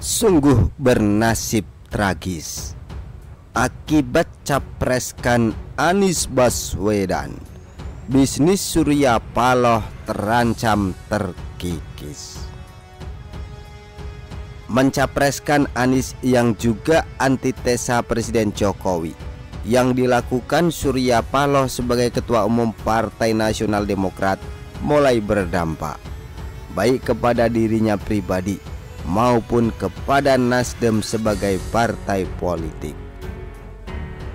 Sungguh bernasib tragis akibat capreskan Anies Baswedan. Bisnis Surya Paloh terancam terkikis. Mencapreskan Anies yang juga antitesa Presiden Jokowi yang dilakukan Surya Paloh sebagai Ketua Umum Partai Nasional Demokrat mulai berdampak baik kepada dirinya pribadi maupun kepada Nasdem sebagai partai politik.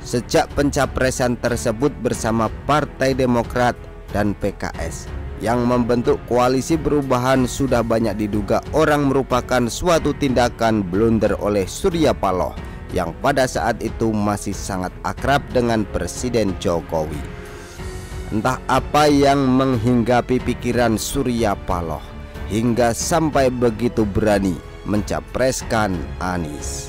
Sejak pencapresan tersebut bersama Partai Demokrat dan PKS yang membentuk koalisi perubahan, sudah banyak diduga orang merupakan suatu tindakan blunder oleh Surya Paloh yang pada saat itu masih sangat akrab dengan Presiden Jokowi. Entah apa yang menghinggapi pikiran Surya Paloh hingga sampai begitu berani mencapreskan Anies.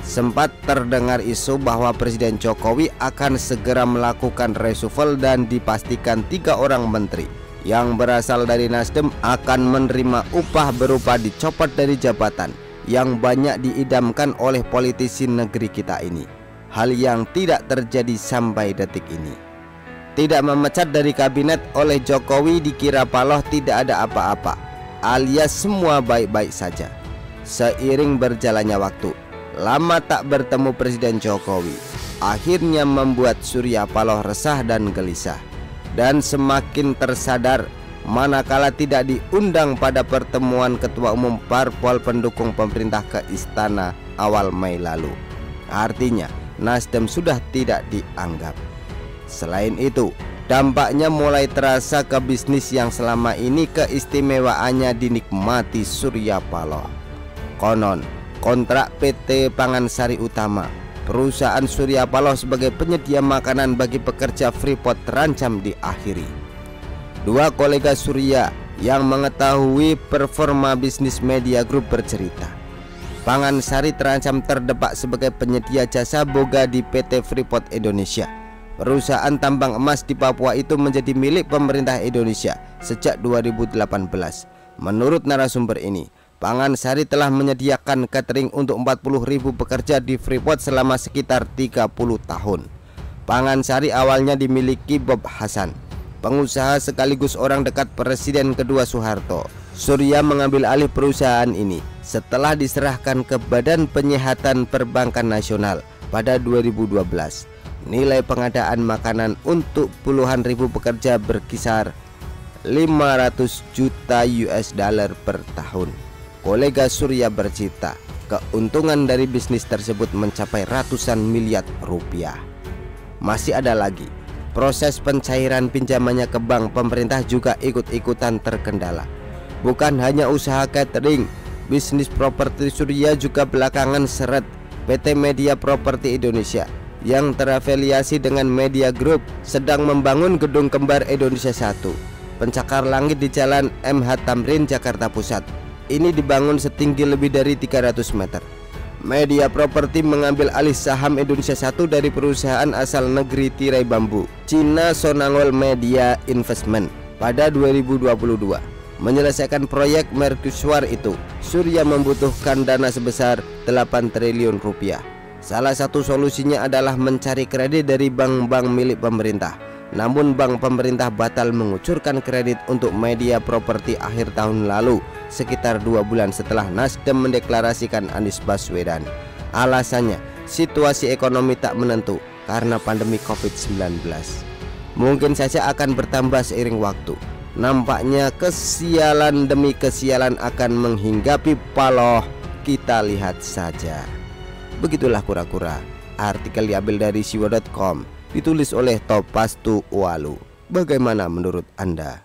Sempat terdengar isu bahwa Presiden Jokowi akan segera melakukan reshuffle dan dipastikan 3 orang menteri yang berasal dari Nasdem akan menerima upah berupa dicopot dari jabatan yang banyak diidamkan oleh politisi negeri kita ini. Hal yang tidak terjadi sampai detik ini. Tidak memecat dari kabinet oleh Jokowi dikira Paloh tidak ada apa-apa, alias semua baik-baik saja. Seiring berjalannya waktu, lama tak bertemu Presiden Jokowi akhirnya membuat Surya Paloh resah dan gelisah, dan semakin tersadar manakala tidak diundang pada pertemuan Ketua Umum Parpol pendukung pemerintah ke Istana awal Mei lalu. Artinya Nasdem sudah tidak dianggap. Selain itu, dampaknya mulai terasa ke bisnis yang selama ini keistimewaannya dinikmati Surya Paloh. Konon kontrak PT Pangansari Utama, perusahaan Surya Paloh sebagai penyedia makanan bagi pekerja Freeport, terancam diakhiri. 2 kolega Surya yang mengetahui performa bisnis Media Group bercerita, Pangansari terancam terdepak sebagai penyedia jasa boga di PT Freeport Indonesia. Perusahaan tambang emas di Papua itu menjadi milik pemerintah Indonesia sejak 2018. Menurut narasumber ini, Pangansari telah menyediakan catering untuk 40.000 pekerja di Freeport selama sekitar 30 tahun. Pangansari awalnya dimiliki Bob Hasan, pengusaha sekaligus orang dekat Presiden kedua Soeharto. Surya mengambil alih perusahaan ini setelah diserahkan ke Badan Penyihatan Perbankan Nasional pada 2012. Nilai pengadaan makanan untuk puluhan ribu pekerja berkisar 500 juta US dollar per tahun. Kolega Surya bercerita, keuntungan dari bisnis tersebut mencapai ratusan miliar rupiah. Masih ada lagi, proses pencairan pinjamannya ke bank pemerintah juga ikut-ikutan terkendala. Bukan hanya usaha catering, bisnis properti Surya juga belakangan seret. PT Media Properti Indonesia yang terafiliasi dengan Media Group sedang membangun gedung kembar Indonesia 1, pencakar langit di Jalan MH Tamrin, Jakarta Pusat. Ini dibangun setinggi lebih dari 300 meter. Media Properti mengambil alih saham Indonesia 1 dari perusahaan asal negeri tirai bambu, Cina Sonangol Media Investment pada 2022. Menyelesaikan proyek mercusuar itu, Surya membutuhkan dana sebesar 8 triliun rupiah. Salah satu solusinya adalah mencari kredit dari bank-bank milik pemerintah. Namun bank pemerintah batal mengucurkan kredit untuk Media Properti akhir tahun lalu, sekitar 2 bulan setelah Nasdem mendeklarasikan Anies Baswedan. Alasannya, situasi ekonomi tak menentu karena pandemi COVID-19. Mungkin saja akan bertambah seiring waktu. Nampaknya kesialan demi kesialan akan menghinggapi Paloh. Kita lihat saja. Begitulah kura-kura. Artikel diambil dari siwa.com, ditulis oleh Topastu Ualu. Bagaimana menurut Anda?